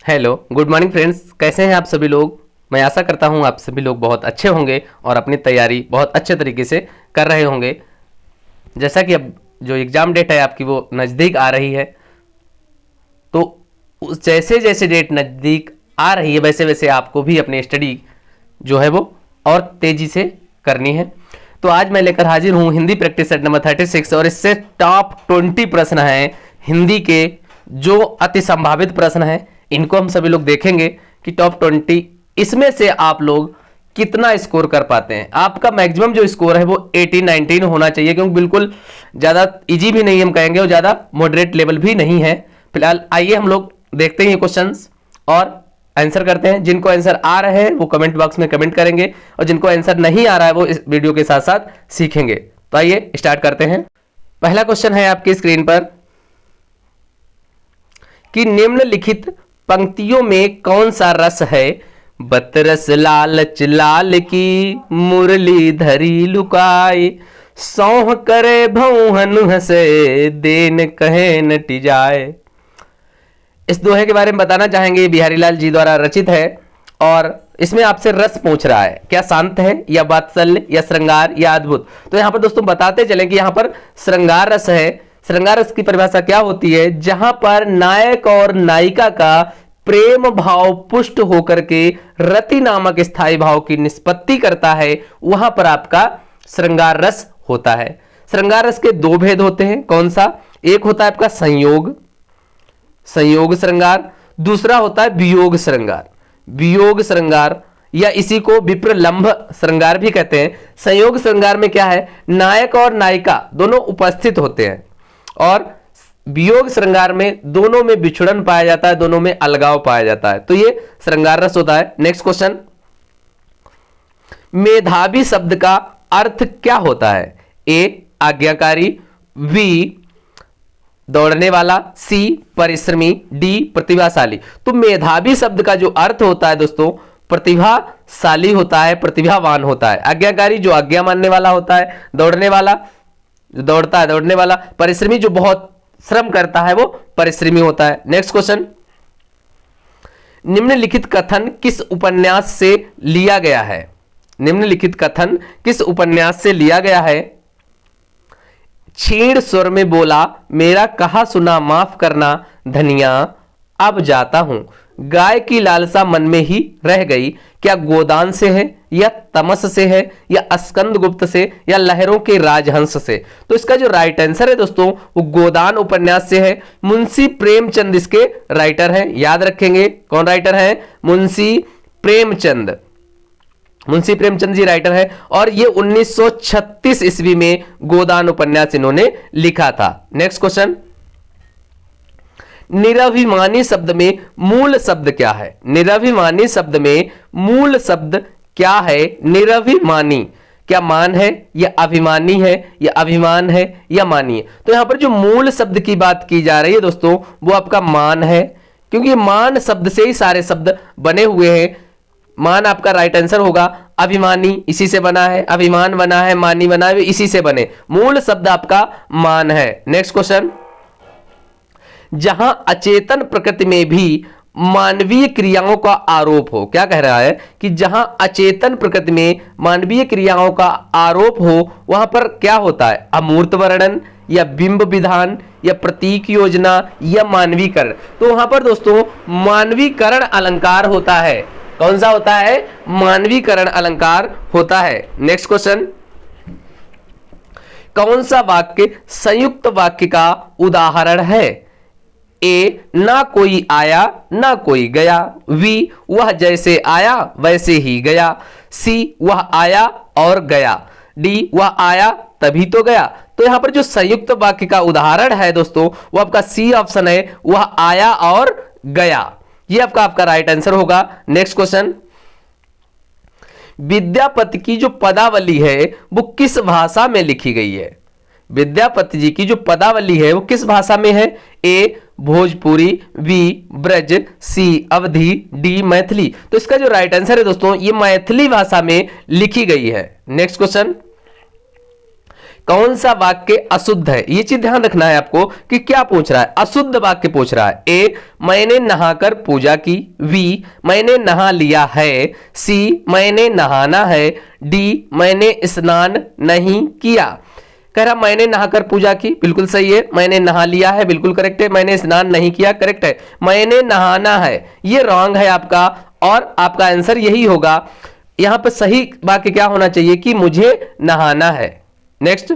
Hello good morning friends, कैसे हैं आप सभी लोग। मैं आशा करता हूं आप सभी लोग बहुत अच्छे होंगे और अपनी तैयारी बहुत अच्छे तरीके से कर रहे होंगे। जैसा कि अब जो एग्ज़ाम डेट है आपकी वो नज़दीक आ रही है, तो जैसे जैसे डेट नज़दीक आ रही है वैसे वैसे आपको भी अपनी स्टडी जो है वो और तेज़ी से करनी है। तो आज मैं लेकर हाजिर हूँ हिंदी प्रैक्टिस सेट नंबर 36 और इससे टॉप 20 प्रश्न हैं हिंदी के, जो अति संभावित प्रश्न हैं। इनको हम सभी लोग देखेंगे कि टॉप 20 इसमें से आप लोग कितना स्कोर कर पाते हैं। आपका मैक्सिमम जो स्कोर है वो 18-19 होना चाहिए, क्योंकि बिल्कुल ज़्यादा इजी भी नहीं हम कहेंगे और ज़्यादा मॉडरेट लेवल भी नहीं है। फिलहाल आइए हम लोग देखते हैं ये क्वेश्चंस और आंसर करते हैं। जिनको आंसर आ रहे हैं वो कमेंट बॉक्स में कमेंट करेंगे और जिनको आंसर नहीं आ रहा है वो इस वीडियो के साथ साथ सीखेंगे। तो आइए स्टार्ट करते हैं। पहला क्वेश्चन है आपकी स्क्रीन पर कि निम्नलिखित पंक्तियों में कौन सा रस है। बतरस लालच लाल की मुरली धरी लुकाए, सौह करे भौहन हसे देन कहे नटी जाए। इस दोहे के बारे में बताना चाहेंगे, बिहारी लाल जी द्वारा रचित है और इसमें आपसे रस पूछ रहा है, क्या शांत है या वात्सल्य या श्रृंगार या अद्भुत। तो यहां पर दोस्तों बताते चलें कि यहां पर श्रृंगार रस है। श्रृंगार रस की परिभाषा क्या होती है, जहां पर नायक और नायिका का प्रेम भाव पुष्ट होकर के रति नामक स्थायी भाव की निष्पत्ति करता है, वहां पर आपका श्रृंगार रस होता है। श्रृंगार रस के दो भेद होते हैं, कौन सा, एक होता है आपका संयोग, संयोग श्रृंगार, दूसरा होता है वियोग श्रृंगार। वियोग श्रृंगार या इसी को विप्रलंभ श्रृंगार भी कहते हैं। संयोग श्रृंगार में क्या है, नायक और नायिका दोनों उपस्थित होते हैं और वियोग श्रृंगार में दोनों में बिछुड़न पाया जाता है, दोनों में अलगाव पाया जाता है। तो ये श्रृंगार रस होता है। नेक्स्ट क्वेश्चन, मेधावी शब्द का अर्थ क्या होता है। ए आज्ञाकारी, बी दौड़ने वाला, सी परिश्रमी, डी प्रतिभाशाली। तो मेधावी शब्द का जो अर्थ होता है दोस्तों, प्रतिभाशाली होता है, प्रतिभावान होता है। आज्ञाकारी जो आज्ञा मानने वाला होता है, दौड़ने वाला जो दौड़ता है दौड़ने वाला, परिश्रमी जो बहुत श्रम करता है वो परिश्रमी होता है। नेक्स्ट क्वेश्चन, निम्नलिखित कथन किस उपन्यास से लिया गया है। निम्नलिखित कथन किस उपन्यास से लिया गया है। क्षीण स्वर में बोला, मेरा कहा सुना माफ करना धनिया, अब जाता हूं। गाय की लालसा मन में ही रह गई, क्या गोदान से है या तमस से है या स्कंद गुप्त से या लहरों के राजहंस से। तो इसका जो राइट आंसर है दोस्तों वो गोदान उपन्यास से है। मुंशी प्रेमचंद इसके राइटर हैं, याद रखेंगे कौन राइटर है, मुंशी प्रेमचंद। मुंशी प्रेमचंद जी राइटर है और ये 1936 ईस्वी में गोदान उपन्यास इन्होंने लिखा था। नेक्स्ट क्वेश्चन, निरभिमानी शब्द में मूल शब्द क्या है। निरभिमानी शब्द में मूल शब्द क्या है। निरभिमानी क्या मान है या अभिमानी है या अभिमान है या मानी है। तो यहां पर जो मूल शब्द की बात की जा रही है दोस्तों वो आपका मान है, क्योंकि मान शब्द से ही सारे शब्द बने हुए हैं। मान आपका राइट आंसर होगा। अभिमानी इसी से बना है, अभिमान बना है, मानी बना है, इसी से बने। मूल शब्द आपका मान है। नेक्स्ट क्वेश्चन, जहां अचेतन प्रकृति में भी मानवीय क्रियाओं का आरोप हो। क्या कह रहा है कि जहां अचेतन प्रकृति में मानवीय क्रियाओं का आरोप हो वहां पर क्या होता है, अमूर्त वर्णन या बिंब विधान या प्रतीक योजना या मानवीकरण। तो वहां पर दोस्तों मानवीकरण अलंकार होता है। कौन सा होता है, मानवीकरण अलंकार होता है। नेक्स्ट क्वेश्चन, कौन सा वाक्य संयुक्त वाक्य का उदाहरण है। ए ना कोई आया ना कोई गया, बी वह जैसे आया वैसे ही गया, सी वह आया और गया, डी वह आया तभी तो गया। तो यहां पर जो संयुक्त वाक्य का उदाहरण है दोस्तों वो आपका सी ऑप्शन है, वह आया और गया। ये आपका राइट आंसर होगा। नेक्स्ट क्वेश्चन, विद्यापति की जो पदावली है वो किस भाषा में लिखी गई है। विद्यापति जी की जो पदावली है वो किस भाषा में है। ए भोजपुरी, बी ब्रज, सी अवधी, डी मैथिली। तो इसका जो राइट आंसर है दोस्तों ये मैथिली भाषा में लिखी गई है। नेक्स्ट क्वेश्चन, कौन सा वाक्य अशुद्ध है? ये चीज ध्यान रखना है आपको कि क्या पूछ रहा है, अशुद्ध वाक्य पूछ रहा है। ए, मैंने नहाकर पूजा की। बी, मैंने नहा लिया है। सी, मैंने नहाना है। डी, मैंने स्नान नहीं किया। कह रहा मैंने नहाकर पूजा की, बिल्कुल सही है। मैंने नहा लिया है, बिल्कुल करेक्ट है। मैंने स्नान नहीं किया, करेक्ट है। मैंने नहाना है, ये रॉन्ग है आपका, और आपका आंसर यही होगा। यहां पर सही वाक्य क्या होना चाहिए कि मुझे नहाना है। नेक्स्ट,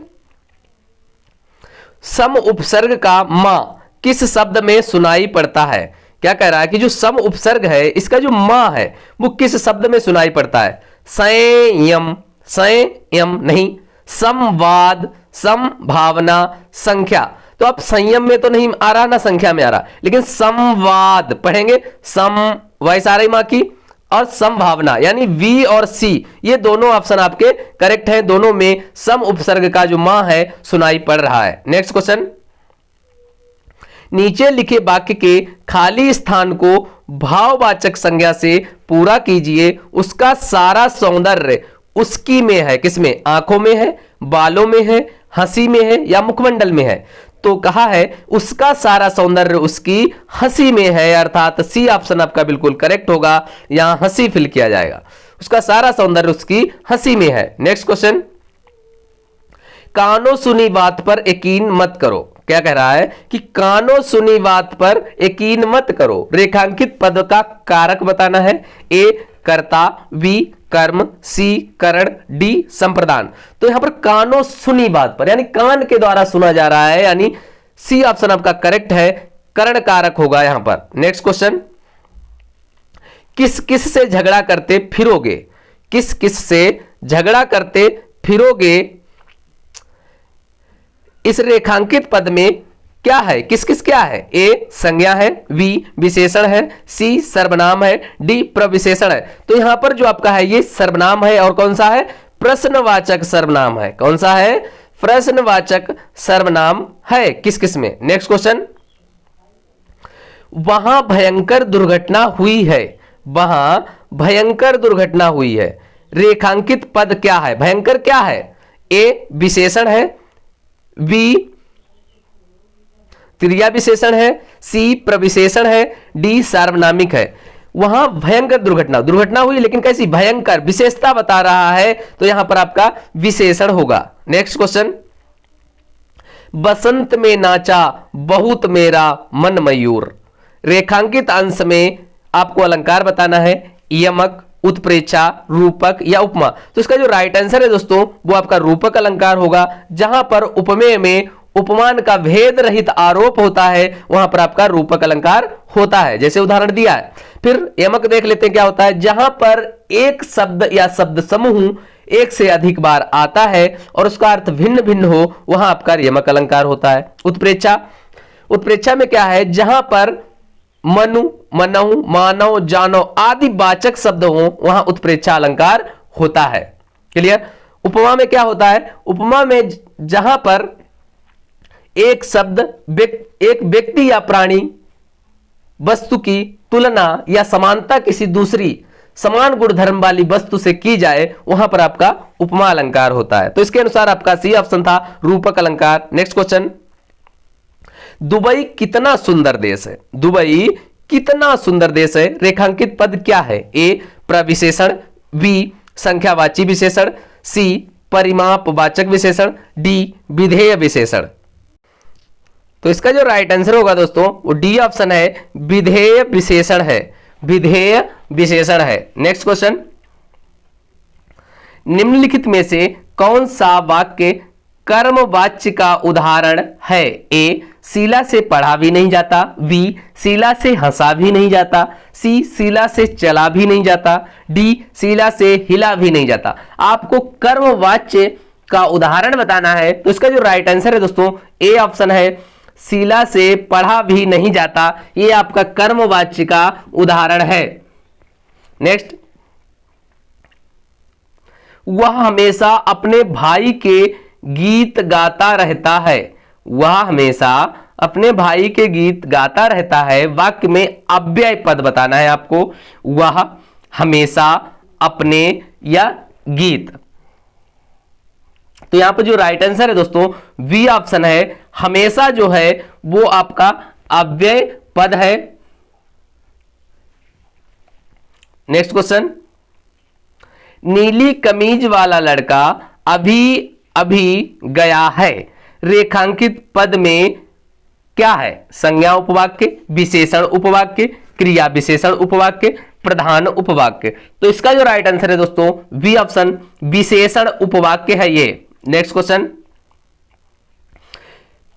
सम उपसर्ग का मां किस शब्द में सुनाई पड़ता है? क्या कह रहा है कि जो सम उपसर्ग है इसका जो मां है वो किस शब्द में सुनाई पड़ता है? संयम, संयम नहीं, संवाद, संभावना, संख्या। तो अब संयम में तो नहीं आ रहा ना संख्या में आ रहा, लेकिन संवाद पढ़ेंगे, सम वॉइस आ रही मां की, और संभावना यानी वी और सी, ये दोनों ऑप्शन आपके करेक्ट हैं। दोनों में सम उपसर्ग का जो मां है सुनाई पड़ रहा है। नेक्स्ट क्वेश्चन, नीचे लिखे वाक्य के खाली स्थान को भाववाचक संज्ञा से पूरा कीजिए। उसका सारा सौंदर्य उसकी में है, किसमें? आंखों में है, बालों में है, हंसी में है, या मुखमंडल में है? तो कहा है उसका सारा सौंदर्य उसकी हंसी में है, अर्थात सी ऑप्शन आपका बिल्कुल करेक्ट होगा। यहां हंसी फिल किया जाएगा, उसका सारा सौंदर्य उसकी हंसी में है। नेक्स्ट क्वेश्चन, कानों सुनी बात पर यकीन मत करो। क्या कह रहा है कि कानों सुनी बात पर यकीन मत करो। रेखांकित पद का कारक बताना है। ए, कर्ता, बी, कर्म, सी, करण, डी, संप्रदान। तो यहां पर कानों सुनी बात पर यानी कान के द्वारा सुना जा रहा है, यानी सी ऑप्शन आपका करेक्ट है, करण कारक होगा यहां पर। नेक्स्ट क्वेश्चन, किस किस से झगड़ा करते फिरोगे? किस किस से झगड़ा करते फिरोगे, इस रेखांकित पद में क्या है? किस किस क्या है? ए, संज्ञा है। बी, विशेषण है। सी, सर्वनाम है। डी, प्रविशेषण है। तो यहां पर जो आपका है ये सर्वनाम है, और कौन सा है? प्रश्नवाचक सर्वनाम है। कौन सा है? प्रश्नवाचक सर्वनाम है किस किस में। नेक्स्ट क्वेश्चन, वहां भयंकर दुर्घटना हुई है। वहां भयंकर दुर्घटना हुई है, रेखांकित पद क्या है? भयंकर क्या है? ए, विशेषण है। बी, क्रिया विशेषण है। सी, प्रविशेषण है। डी, सार्वनामिक है। वहां भयंकर दुर्घटना, दुर्घटना हुई लेकिन कैसी? भयंकर, विशेषता बता रहा है, तो यहां पर आपका विशेषण होगा। नेक्स्ट क्वेश्चन, बसंत में नाचा बहुत मेरा मन मयूर। रेखांकित अंश में आपको अलंकार बताना है। यमक, उत्प्रेक्षा, रूपक या उपमा। तो इसका जो राइट आंसर है दोस्तों वो आपका रूपक अलंकार होगा। जहां पर उपमेय में उपमान का भेद रहित आरोप होता है वहां पर आपका रूपक अलंकार होता है, जैसे उदाहरण दिया है। फिर यमक देख लेते हैं क्या होता है। जहां पर एक शब्द या शब्द समूह एक से अधिक बार आता है और उसका अर्थ भिन्न भिन्न हो, वहां आपका यमक अलंकार होता है। उत्प्रेक्षा, उत्प्रेक्षा में क्या है? जहां पर मनु, मनहु, मानव, जानो आदि वाचक शब्द हो वहां उत्प्रेक्षा अलंकार होता है। क्लियर? उपमा में क्या होता है? उपमा में जहां पर एक शब्द एक व्यक्ति या प्राणी वस्तु की तुलना या समानता किसी दूसरी समान गुणधर्म वाली वस्तु से की जाए वहां पर आपका उपमा अलंकार होता है। तो इसके अनुसार आपका सी ऑप्शन था रूपक अलंकार। नेक्स्ट क्वेश्चन, दुबई कितना सुंदर देश है। दुबई कितना सुंदर देश है, रेखांकित पद क्या है? ए, प्रविशेषण। बी, संख्यावाची विशेषण। सी, परिमापवाचक विशेषण। डी, विधेय विशेषण। तो इसका जो राइट आंसर होगा दोस्तों वो डी ऑप्शन है, विधेय विशेषण है। विधेय विशेषण है। नेक्स्ट क्वेश्चन, निम्नलिखित में से कौन सा वाक्य कर्मवाच्य का उदाहरण है? ए, शीला से पढ़ा भी नहीं जाता। बी, शीला से हंसा भी नहीं जाता। सी, शीला से चला भी नहीं जाता। डी, शीला से हिला भी नहीं जाता। आपको कर्मवाच्य का उदाहरण बताना है, तो इसका जो राइट आंसर है दोस्तों ए ऑप्शन है, शीला से पढ़ा भी नहीं जाता। ये आपका कर्मवाच्य का उदाहरण है। नेक्स्ट, वह हमेशा अपने भाई के गीत गाता रहता है। वह हमेशा अपने भाई के गीत गाता रहता है। वाक्य में अव्यय पद बताना है आपको। वह हमेशा अपने या गीत, तो यहां पर जो राइट आंसर है दोस्तों बी ऑप्शन है, हमेशा जो है वो आपका अव्यय पद है। नेक्स्ट क्वेश्चन, नीली कमीज वाला लड़का अभी अभी गया है, रेखांकित पद में क्या है? संज्ञा उपवाक्य, विशेषण उपवाक्य, क्रिया विशेषण उपवाक्य, प्रधान उपवाक्य। तो इसका जो राइट आंसर है दोस्तों बी ऑप्शन विशेषण उपवाक्य है ये। नेक्स्ट क्वेश्चन,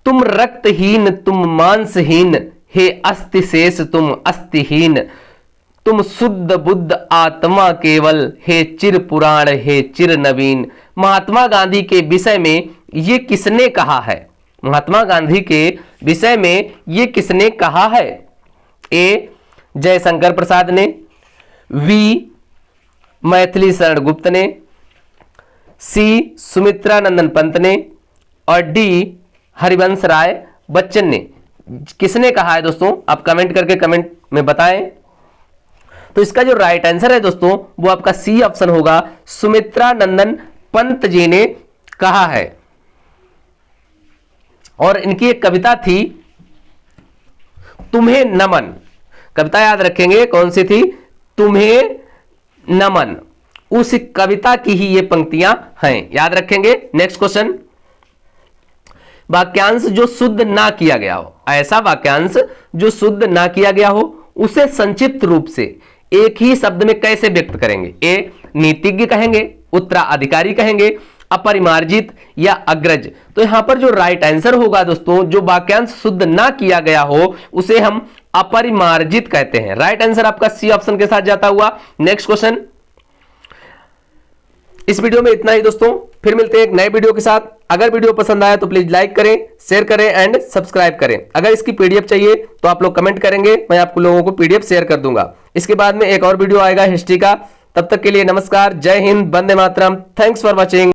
तुम रक्तहीन तुम मांसहीन, हे अस्थि शेष तुम अस्थिहीन, तुम शुद्ध बुद्ध आत्मा केवल, हे चिर पुराण हे चिर नवीन। महात्मा गांधी के विषय में ये किसने कहा है? महात्मा गांधी के विषय में ये किसने कहा है? ए जयशंकर प्रसाद ने, वी मैथिली शरण गुप्त ने, सी सुमित्रा नंदन पंत ने, और डी हरिवंश राय बच्चन ने। किसने कहा है दोस्तों? आप कमेंट करके कमेंट में बताएं। तो इसका जो राइट आंसर है दोस्तों वो आपका सी ऑप्शन होगा, सुमित्रा नंदन पंत जी ने कहा है। और इनकी एक कविता थी तुम्हें नमन, कविता याद रखेंगे कौन सी थी? तुम्हें नमन। उस कविता की ही ये पंक्तियां हैं, याद रखेंगे। नेक्स्ट क्वेश्चन, वाक्यांश जो शुद्ध ना किया गया हो, ऐसा वाक्यांश जो शुद्ध ना किया गया हो उसे संक्षिप्त रूप से एक ही शब्द में कैसे व्यक्त करेंगे? ए नीतिज्ञ कहेंगे, उत्तराधिकारी कहेंगे, अपरिमार्जित या अग्रज। तो यहां पर जो राइट आंसर होगा दोस्तों, जो वाक्यांश शुद्ध ना किया गया हो उसे हम अपरिमार्जित कहते हैं। राइट आंसर आपका सी ऑप्शन के साथ जाता हुआ। नेक्स्ट क्वेश्चन, इस वीडियो में इतना ही दोस्तों, फिर मिलते हैं एक नए वीडियो के साथ। अगर वीडियो पसंद आया तो प्लीज लाइक करें, शेयर करें एंड सब्सक्राइब करें। अगर इसकी पीडीएफ चाहिए तो आप लोग कमेंट करेंगे, मैं आपको लोगों को पीडीएफ शेयर कर दूंगा। इसके बाद में एक और वीडियो आएगा हिस्ट्री का। तब तक के लिए नमस्कार, जय Hind, Vande Mataram, thanks for watching.